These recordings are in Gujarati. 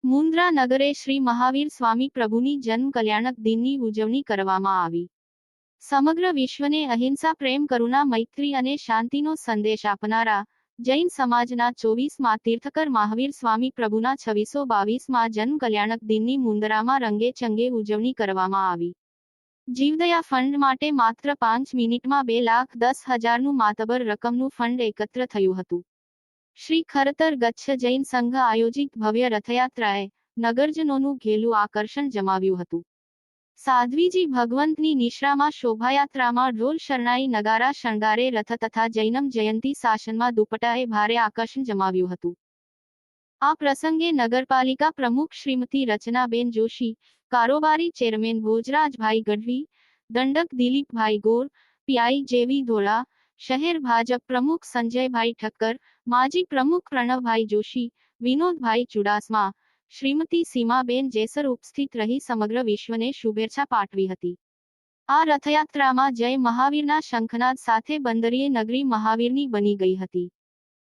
મુન્દ્રા નગરે શ્રી મહાવીર સ્વામી પ્રભુની જન્મ કલ્યાણક દિનની ઉજવણી કરવામાં આવી. સમગ્ર વિશ્વને અહિંસા, પ્રેમ, કરુણા, મૈત્રી અને શાંતિનો સંદેશ આપનારા જૈન સમાજના 24મા તીર્થકર મહાવીર સ્વામી પ્રભુના 2622મા જન્મ કલ્યાણક દિનની મુન્દ્રામાં રંગે ચંગે ઉજવણી કરવામાં આવી. જીવદયા ફંડ માટે માત્ર 5 મિનિટમાં 2,10,000નું માતબર રકમનું ફંડ એકત્ર થયું હતું. શ્રી ખરતર ગચ્છ જૈન સંઘ આયોજિત ભવ્ય રથયાત્રાએ નગરજનોનું ઘેલું આકર્ષણ જમાવ્યું હતું. સાધ્વીજી ભગવંતની નિશ્રામાં શોભાયાત્રામાં ઢોલ શરણાઈ નગારા શણગારે રથ તથા જૈનમ જયંતી શાસનમાં દુપટ્ટાએ ભારે આકર્ષણ જમાવ્યું હતું. આ પ્રસંગે નગરપાલિકા પ્રમુખ શ્રીમતી રચનાબેન જોશી, કારોબારી ચેરમેન ભોજરાજભાઈ ગઢવી, દંડક દિલીપભાઈ ગોર, પીઆઈ જેવી ધોળા, શહેર ભાજપ પ્રમુખ સંજયભાઈ ઠક્કર, માજી પ્રમુખ પ્રણવભાઈ જોશી, વિનોદભાઈ ચુડાસમા, શ્રીમતી સીમાબેન જેસર ઉપસ્થિત રહી સમગ્ર વિશ્વને શુભેચ્છા પાઠવી હતી. આ રથયાત્રામાં જય મહાવીરના શંખનાદ સાથે બંદરીય નગરી મહાવીરની બની ગઈ હતી.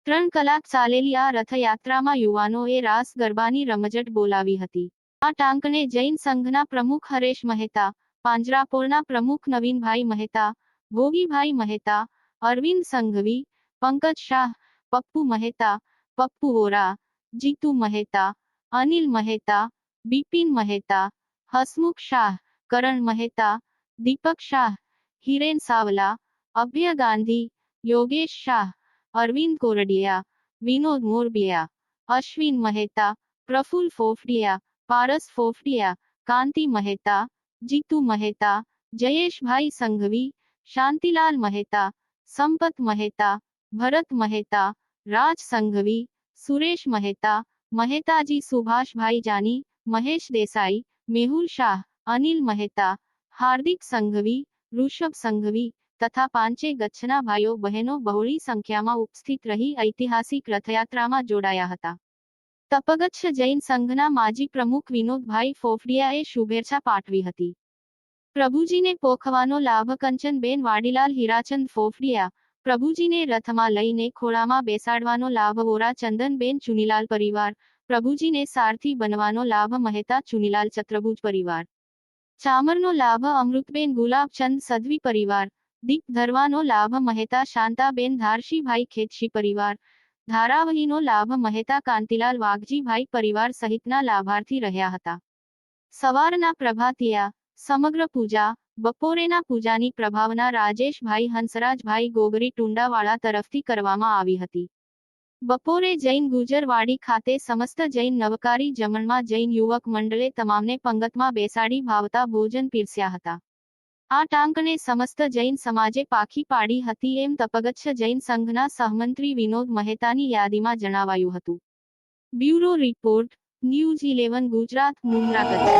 3 કલાક ચાલેલી આ રથયાત્રામાં યુવાનોએ રાસ ગરબાની રમઝટ બોલાવી હતી. આ ટાંકણે જૈન સંઘના પ્રમુખ હરેશ મહેતા, પાંજરાપોળના પ્રમુખ નવીનભાઈ મહેતા, ભોગીભાઈ મહેતા, અરવિંદ સંઘવી, પંકજ શાહ, પપ્પુ મહેતા, પપ્પુ વોરા, જીતુ મહેતા, અનિલ મહેતા, બિપિન મહેતા, હસમુખ શાહ, કરણ મહેતા, દીપક શાહ, હિરેન સાવલા, અભય ગાંધી, યોગેશ શાહ, અરવિંદ કોરડિયા, વિનોદ મોરબિયા, અશ્વિન મહેતા, પ્રફુલ ફોફડિયા, પારસ ફોફડિયા, કાંતિ મહેતા, જીતુ મહેતા, જયેશભાઈ સંઘવી, શાંતિલાલ મહેતા, સંપત મહેતા, ભરત મહેતા, રાજ સંઘવી, સુરેશ મહેતા, મહેતાજી સુભાષભાઈ જાની, મહેશ દેસાઈ, મેહુલ શાહ, અનિલ મહેતા, હાર્દિક સંઘવી, ઋષભ સંઘવી તથા પાંચે ગચ્છના ભાઈઓ બહેનો બહોળી સંખ્યામાં ઉપસ્થિત રહી ઐતિહાસિક રથયાત્રામાં જોડાયા હતા. તપગચ્છ જૈન સંઘના માજી પ્રમુખ વિનોદભાઈ ફોફડિયાએ શુભેચ્છા પાઠવી હતી. પ્રભુજીને પોખવાનો લાભ કંચનબેન વાડીલાલ હીરાચંદ ફોફડિયા, પ્રભુજીને રથમાં લઈને ખોળામાં બેસાડવાનો લાભ વોરા ચંદનબેન ચુનીલાલ પરિવાર, પ્રભુજીને સારથી બનવાનો લાભ મહેતા ચુનીલાલ ચત્રભુજ પરિવાર, ચામરનો લાભ અમૃતબેન ગુલાબચંદ સદવી પરિવાર, દીપ ધરવાનો લાભ મહેતા શાંતાબેન ધારશીભાઈ ખેતશી પરિવાર, ધારાવહીનો લાભ મહેતા કાંતિલાલ વાઘજીભાઈ પરિવાર સહિતના લાભાર્થી રહ્યા હતા. સવારના પ્રભાતિયા, સમગ્ર પૂજા, બપોરેના પૂજાની પ્રભાવના રાજેશભાઈ હંસરાજભાઈ ગોગરી ટુંડાવાળા તરફથી કરવામાં આવી હતી. બપોરે જૈન ગુજરવાડી ખાતે સમસ્ત જૈન નવકારી જમણમાં જૈન યુવક મંડળે તમામને પંગતમાં બેસાડી ભાવતા ભોજન પીરસ્યા હતા. આ ટાંકને સમસ્ત જૈન સમાજે પાખી પાડી હતી એમ તપગચ્છ જૈન સંઘના સહમંત્રી વિનોદ મહેતાની યાદીમાં જણાવાયું હતું. Bureau report, news 11 Gujarat, Mundra Kutch.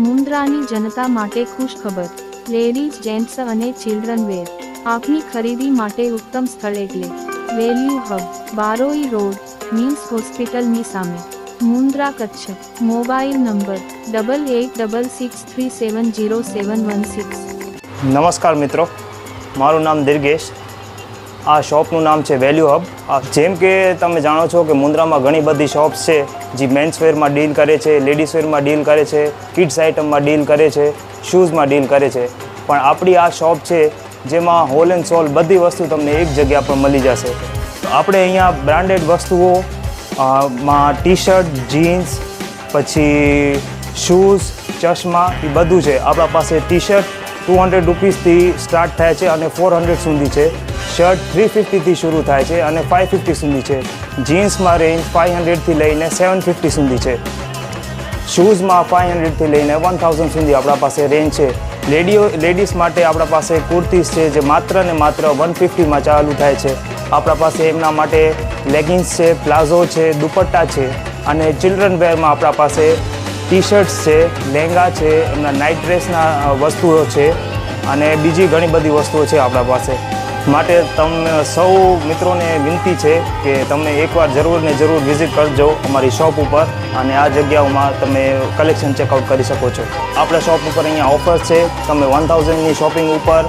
મુન્દ્રાની જનતા માટે ખુશખબર, લેડીઝ, જેન્ટ્સ અને ચિલ્ડ્રન વેર. આપની ખરીદી માટે ઉત્તમ સ્થળ એટલે value hub, Baroi road, MIMS હોસ્પિટલની સામે, મુન્દ્રા, કચ્છ. Mobile number 8866370716. નમસ્કાર મિત્રો, મારું નામ દિર્ગેશ. આ શોપનું નામ છે વેલ્યુ હબ. જેમ કે તમે જાણો છો કે મુન્દ્રામાં ઘણી બધી શોપ્સ છે જે મેન્સવેરમાં ડીલ કરે છે, લેડીઝવેરમાં ડીલ કરે છે, કિડ્સ આઇટમમાં ડીલ કરે છે, શૂઝમાં ડીલ કરે છે. પણ આપણી આ શોપ છે જેમાં હોલ એન્ડ સોલ બધી વસ્તુ તમને એક જગ્યા પર મળી જશે. તો આપણે અહીંયા બ્રાન્ડેડ વસ્તુઓ માં ટી શર્ટ, જીન્સ, પછી શૂઝ, ચશ્મા એ બધું છે. આપણા પાસે ટી શર્ટ 200 રૂપીસથી સ્ટાર્ટ થાય છે અને 400 સુધી છે. શર્ટ 350થી શરૂ થાય છે અને 550 સુધી છે. જીન્સમાં રેન્જ 500થી લઈને 750 સુધી છે. શૂઝમાં 500થી લઈને 1000 સુધી આપણા પાસે રેન્જ છે. લેડીઝ માટે આપણા પાસે કુર્તીઝ છે જે માત્ર ને માત્ર 150માં ચાલુ થાય છે. આપણા પાસે એમના માટે લેગિન્સ છે, પ્લાઝો છે, દુપટ્ટા છે. અને ચિલ્ડ્રન વેરમાં આપણા પાસે ટી શર્ટ્સ છે, લહેંગા છે, એમના નાઇટ ડ્રેસના વસ્તુઓ છે અને બીજી ઘણી બધી વસ્તુઓ છે આપણા પાસે. માટે તમને સૌ મિત્રોને વિનંતી છે કે તમે એકવાર જરૂર ને જરૂર વિઝિટ કરજો અમારી શોપ ઉપર અને આ જગ્યાઓમાં તમે કલેક્શન ચેકઆઉટ કરી શકો છો. આપણા શોપ ઉપર અહીંયા ઓફર્સ છે. તમે 1000ની શોપિંગ ઉપર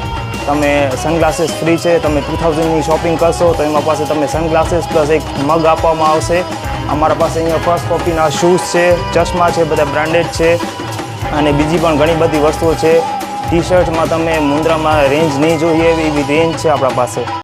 તમે સનગ્લાસીસ ફ્રી છે. તમે 2000ની શોપિંગ કરશો તો એમાં પાસે તમે સનગ્લાસીસ પ્લસ એક મગ આપવામાં આવશે. અમારા પાસે અહીંયા ફર્સ્ટ કોપીના શૂઝ છે, ચશ્મા છે, બધા બ્રાન્ડેડ છે અને બીજી પણ ઘણી બધી વસ્તુઓ છે. ટી શર્ટમાં તમે મુન્દ્રામાં રેન્જ નહીં જોઈએ એવી રેન્જ છે આપણા પાસે.